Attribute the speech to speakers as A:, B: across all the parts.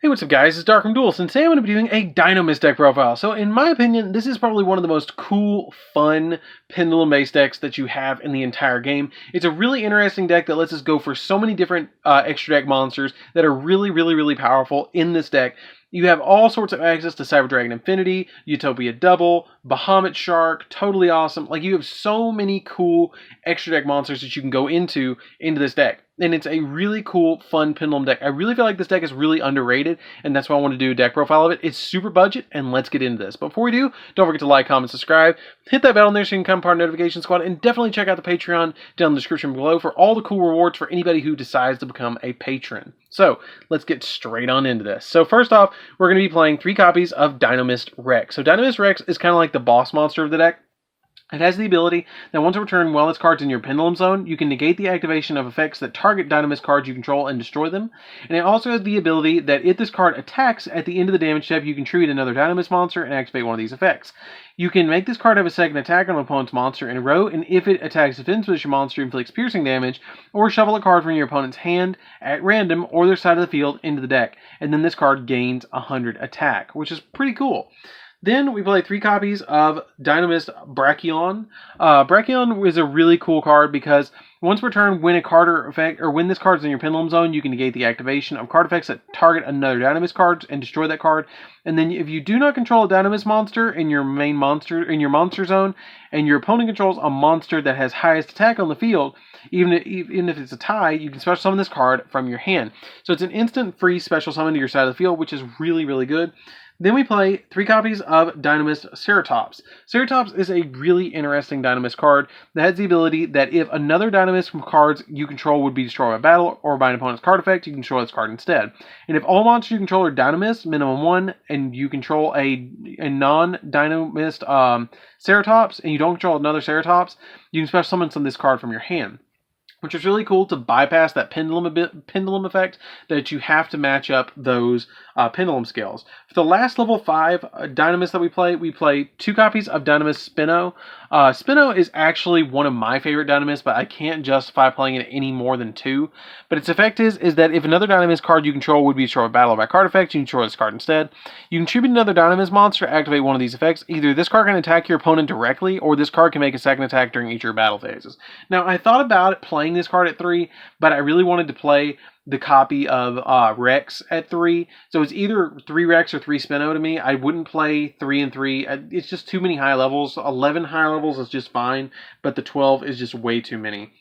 A: Hey, what's up guys, it's DarkArmedDuelist, and today I'm going to be doing a Dinomist deck profile. So in my opinion, this is probably one of the most cool, fun, pendulum-based decks that you have in the entire game. It's a really interesting deck that lets us go for so many different extra deck monsters that are really powerful in this deck. You have all sorts of access to Cyber Dragon Infinity, Utopia Double, Bahamut Shark, totally awesome. Like, you have so many cool extra deck monsters that you can go into this deck. And it's a really cool, fun pendulum deck. I really feel like this deck is really underrated, and that's why I want to do a deck profile of it. It's super budget, and let's get into this. But before we do, don't forget to like, comment, subscribe. Hit that bell in there so you can become part of the notification squad, and definitely check out the Patreon down in the description below for all the cool rewards for anybody who decides to become a patron. So, let's get straight on into this. So first off, we're going to be playing 3 copies of Dinomist Rex. So Dinomist Rex is kind of like the boss monster of the deck. It has the ability that once returned while its card's in your pendulum zone, you can negate the activation of effects that target Dinomist cards you control and destroy them. And it also has the ability that if this card attacks at the end of the damage step, you can treat another Dinomist monster and activate one of these effects. You can make this card have a second attack on an opponent's monster in a row, and if it attacks a defense position monster, inflicts piercing damage, or shuffle a card from your opponent's hand at random or their side of the field into the deck. And then this card gains 100 attack, which is pretty cool. Then we play 3 copies of Dinomist Brachion. Brachion is a really cool card because once per turn, when a card or effect, or when this card's in your pendulum zone, you can negate the activation of card effects that target another Dinomist card and destroy that card. And then if you do not control a Dinomist monster in your main monster in your monster zone, and your opponent controls a monster that has highest attack on the field, even if it's a tie, you can special summon this card from your hand. So it's an instant free special summon to your side of the field, which is really good. Then we play 3 copies of Dinomist Ceratops. Ceratops is a really interesting Dinomist card that has the ability that if another Dinomist from cards you control would be destroyed by battle or by an opponent's card effect, you can destroy this card instead. And if all monsters you control are Dinomist, minimum 1, and you control a non-Dinomist Ceratops, and you don't control another Ceratops, you can special summon this card from your hand, which is really cool to bypass that pendulum effect that you have to match up those pendulum scales. For the last level 5 Dinomist that we play 2 copies of Dinomist Spino. Spino is actually one of my favorite Dinomists, but I can't justify playing it any more than 2. But its effect is that if another Dinomist card you control would be destroyed by battle or by card effect, you can destroy this card instead. You can contribute another Dinomist monster to activate one of these effects. Either this card can attack your opponent directly, or this card can make a second attack during each of your battle phases. Now, I thought about it playing this card at 3, but I really wanted to play the copy of Rex at 3. So it's either 3 Rex or 3 Spino to me. I wouldn't play 3 and 3. It's just too many high levels. 11 high levels is just fine, but the 12 is just way too many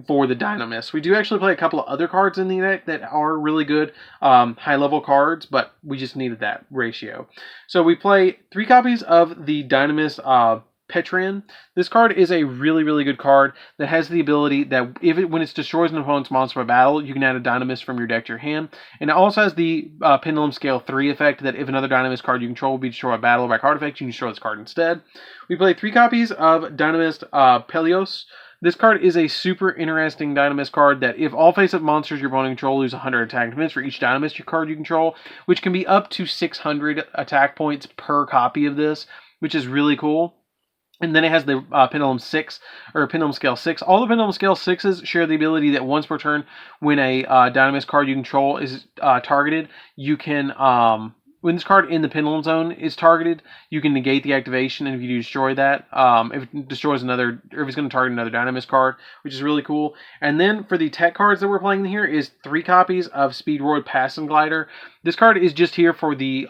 A: for the Dinomist. We do actually play a couple of other cards in the deck that are really good high level cards, but we just needed that ratio. So we play 3 copies of the Dinomist Petran. This card is a really good card that has the ability that when it destroys an opponent's monster by battle, you can add a Dinomist from your deck to your hand. And it also has the Pendulum Scale 3 effect that if another Dinomist card you control will be destroyed by battle or by card effect, you can destroy this card instead. We play 3 copies of Dinomist Pelios. This card is a super interesting Dinomist card that if all face-up monsters your opponent control lose 100 attack defense for each Dinomist card you control, which can be up to 600 attack points per copy of this, which is really cool. And then it has the Pendulum 6, or Pendulum Scale 6. All the Pendulum Scale 6s share the ability that once per turn, when a Dinomist card you control is targeted, you can, when this card in the Pendulum Zone is targeted, you can negate the activation, and if you do destroy that, if it destroys another, or if it's going to target another Dinomist card, which is really cool. And then for the tech cards that we're playing here is 3 copies of Speedroid Passing Glider. This card is just here for the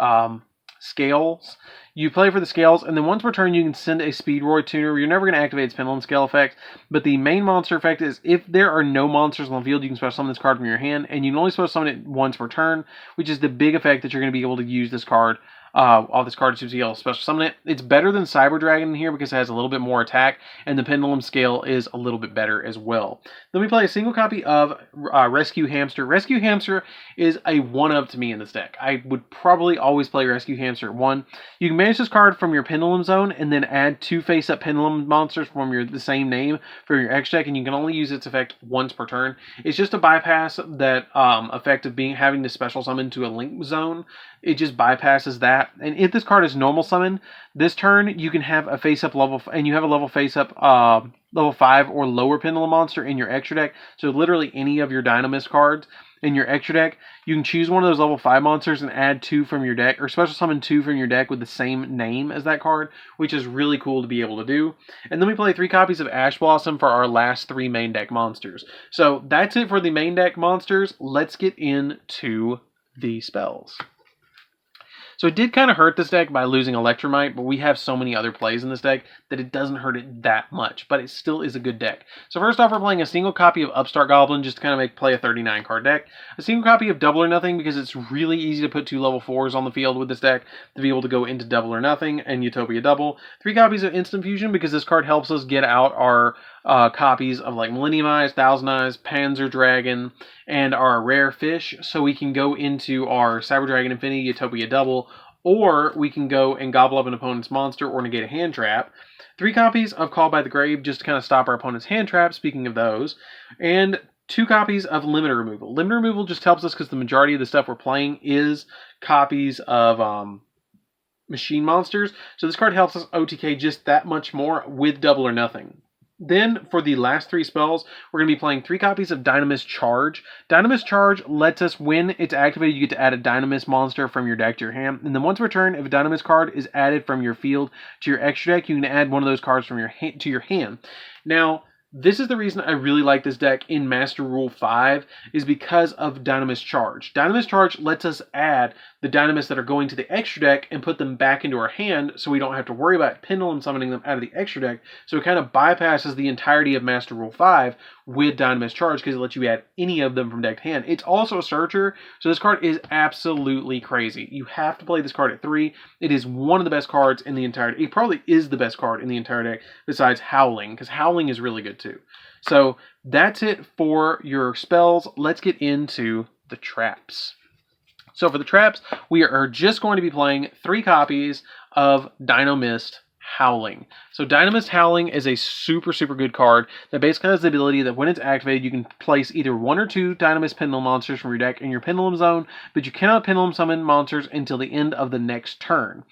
A: scales. You play for the scales, and then once per turn you can send a Speedroid tuner. You're never going to activate its Pendulum Scale effect, but the main monster effect is if there are no monsters on the field, you can special summon this card from your hand, and you can only special summon it once per turn, which is the big effect that you're going to be able to use this card. All this card to be able to special summon it. It's better than Cyber Dragon in here because it has a little bit more attack, and the Pendulum Scale is a little bit better as well. Then we play a single copy of Rescue Hamster. Rescue Hamster is a 1-up to me in this deck. I would probably always play Rescue Hamster at 1. You can manage this card from your Pendulum Zone and then add 2 face-up Pendulum monsters from the same name for your X deck, and you can only use its effect once per turn. It's just to bypass that effect of having to special summon to a Link Zone. It just bypasses that. And if this card is normal summon, this turn you can have a face-up level, and you have a level face-up level 5 or lower Pendulum monster in your extra deck. So literally any of your Dinomist cards. in your extra deck, you can choose one of those level 5 monsters and add 2 from your deck, or special summon 2 from your deck with the same name as that card, which is really cool to be able to do. And then we play 3 copies of Ash Blossom for our last 3 main deck monsters. So that's it for the main deck monsters. Let's get into the spells. So it did kind of hurt this deck by losing Electromite, but we have so many other plays in this deck that it doesn't hurt it that much, but it still is a good deck. So first off, we're playing a single copy of Upstart Goblin just to kind of play a 39 card deck. A single copy of Double or Nothing because it's really easy to put 2 level 4s on the field with this deck to be able to go into Double or Nothing and Utopia Double. 3 copies of Instant Fusion because this card helps us get out our copies of like Millennium Eyes, Thousand Eyes, Panzer Dragon, and our Rare Fish, so we can go into our Cyber Dragon Infinity Utopia Double, or we can go and gobble up an opponent's monster or negate a hand trap. 3 copies of Call by the Grave just to kind of stop our opponent's hand trap, speaking of those, and 2 copies of Limiter Removal. Limiter Removal just helps us because the majority of the stuff we're playing is copies of machine monsters, so this card helps us OTK just that much more with Double or Nothing. Then, for the last 3 spells, we're going to be playing 3 copies of Dinomist Charge. Dinomist Charge lets us, when it's activated, you get to add a Dinomist monster from your deck to your hand. And then once per turn, if a Dinomist card is added from your field to your extra deck, you can add one of those cards from your to your hand. Now, this is the reason I really like this deck in Master Rule 5, is because of Dinomist Charge. Dinomist Charge lets us add the Dynamists that are going to the extra deck and put them back into our hand, so we don't have to worry about Pendulum summoning them out of the extra deck. So it kind of bypasses the entirety of Master Rule 5 with Dinomist Charge because it lets you add any of them from deck to hand. It's also a Searcher, so this card is absolutely crazy. You have to play this card at 3. It is one of the best cards in the entire deck. It probably is the best card in the entire deck besides Howling, because Howling is really good too. So that's it for your spells. Let's get into the traps. So for the traps, we are just going to be playing 3 copies of Dinomist Howling. So Dinomist Howling is a super good card that basically has the ability that when it's activated, you can place either 1 or 2 Dinomist Pendulum monsters from your deck in your Pendulum zone, but you cannot Pendulum summon monsters until the end of the next turn.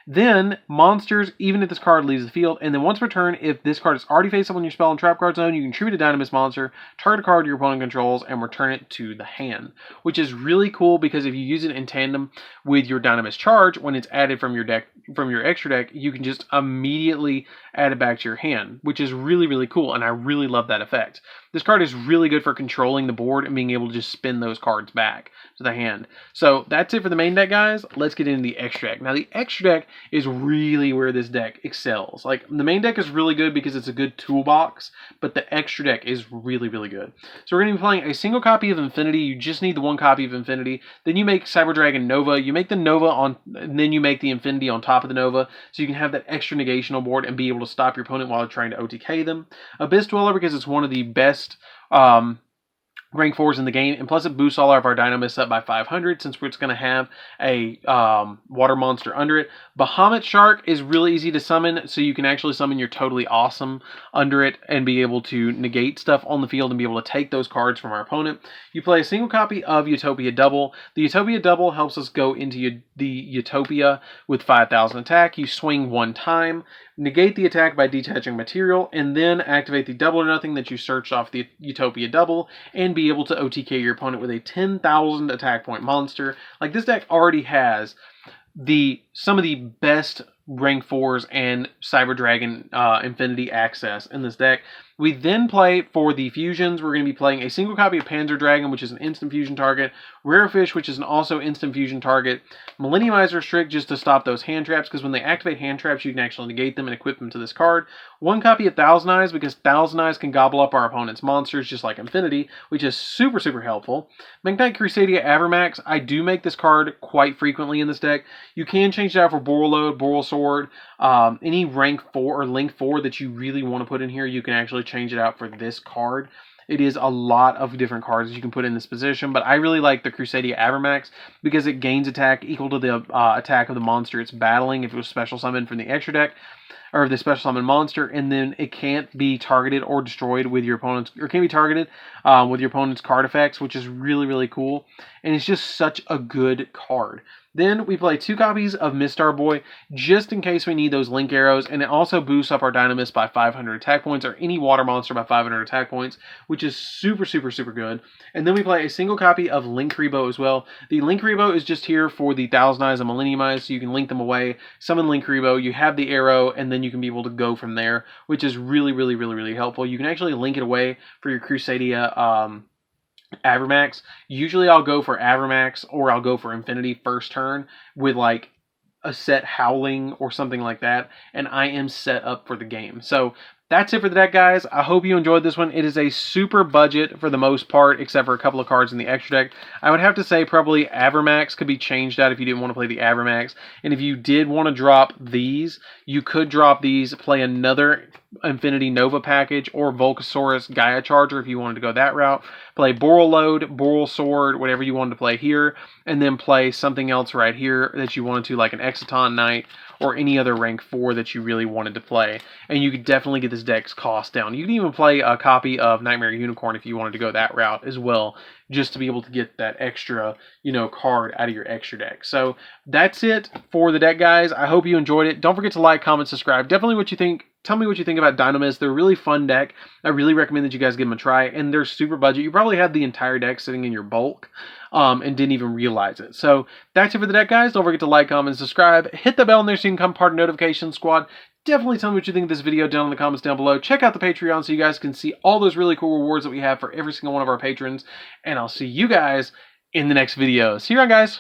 A: Then, monsters, even if this card leaves the field, and then once per turn, if this card is already face up on your spell and trap card zone, you can tribute a Dinomist monster, target a card your opponent controls, and return it to the hand. Which is really cool because if you use it in tandem with your Dinomist Charge, when it's added from your deck, from your extra deck, you can just immediately add it back to your hand, which is really cool, and I really love that effect. This card is really good for controlling the board and being able to just spin those cards back to the hand. So that's it for the main deck, guys. Let's get into the extra deck. Now, the extra deck is really where this deck excels. Like, the main deck is really good because it's a good toolbox, but the extra deck is really good. So we're going to be playing a single copy of Infinity. You just need the 1 copy of Infinity. Then you make Cyber Dragon Nova. You make the Nova on, and then you make the Infinity on top of the Nova, so you can have that extra negational board and be able to stop your opponent while trying to OTK them. Abyss Dweller because it's one of the best rank 4s in the game, and plus it boosts all of our Dinomists up by 500 since it's going to have a water monster under it. Bahamut Shark is really easy to summon, so you can actually summon your Totally Awesome under it and be able to negate stuff on the field and be able to take those cards from our opponent. You play a single copy of Utopia Double. The Utopia Double helps us go into the Utopia with 5,000 attack. You swing 1 time, negate the attack by detaching material, and then activate the Double or Nothing that you searched off the Utopia Double and be able to OTK your opponent with a 10,000 attack point monster. Like, this deck already has some of the best rank 4s and Cyber Dragon Infinity access in this deck. We then play for the fusions. We're going to be playing a single copy of Panzer Dragon, which is an instant fusion target, Rare Fish, which is an also instant fusion target, Millenniumize Restrict just to stop those hand traps, because when they activate hand traps, you can actually negate them and equip them to this card. 1 copy of Thousand Eyes, because Thousand Eyes can gobble up our opponent's monsters, just like Infinity, which is super helpful. Magnite Crusadia Avermax, I do make this card quite frequently in this deck. You can change it out for Boral Load, Boral Sword, any rank 4 or link 4 that you really want to put in here, you can actually change it out for this card. It is a lot of different cards you can put in this position, but I really like the Crusadia Avermax because it gains attack equal to the attack of the monster it's battling if it was special summoned from the extra deck. or the special summon monster, and then it can't be targeted or destroyed with your opponent's, or can't be targeted with your opponent's card effects, which is really, really cool. And it's just such a good card. Then we play 2 copies of Mistar Boy, just in case we need those link arrows, and it also boosts up our Dinomist by 500 attack points, or any water monster by 500 attack points, which is super, super, super good. And then we play a single copy of Linkuriboh as well. The Linkuriboh is just here for the Thousand Eyes and Millennium Eyes, so you can link them away, summon Linkuriboh, you have the arrow, and then you can be able to go from there, which is really, really, really, really helpful. You can actually link it away for your Crusadia Avramax. Usually I'll go for Avramax or I'll go for Infinity first turn with like a set Howling or something like that, and I am set up for the game. So that's it for the deck, guys. I hope you enjoyed this one. It is a super budget for the most part, except for a couple of cards in the extra deck. I would have to say probably Avramax could be changed out if you didn't want to play the Avramax. And if you did want to drop these, you could drop these, play another Infinity Nova package, or Volcasaurus Gaia Charger if you wanted to go that route. Play Boral Load, Boral Sword, whatever you wanted to play here, and then play something else right here that you wanted to, like an Exciton Knight, or any other rank 4 that you really wanted to play. And you could definitely get this deck's cost down. You can even play a copy of Nightmare Unicorn if you wanted to go that route as well, just to be able to get that extra, you know, card out of your extra deck. So that's it for the deck, guys. I hope you enjoyed it. Don't forget to like, comment, subscribe. Definitely what you think. Tell me what you think about Dinomist. They're a really fun deck. I really recommend that you guys give them a try. And they're super budget. You probably have the entire deck sitting in your bulk and didn't even realize it. So that's it for the deck, guys. Don't forget to like, comment, and subscribe. Hit the bell in there so you can become part of the notification squad. Definitely tell me what you think of this video down in the comments down below. Check out the Patreon so you guys can see all those really cool rewards that we have for every single one of our patrons. And I'll see you guys in the next video. See you around, guys.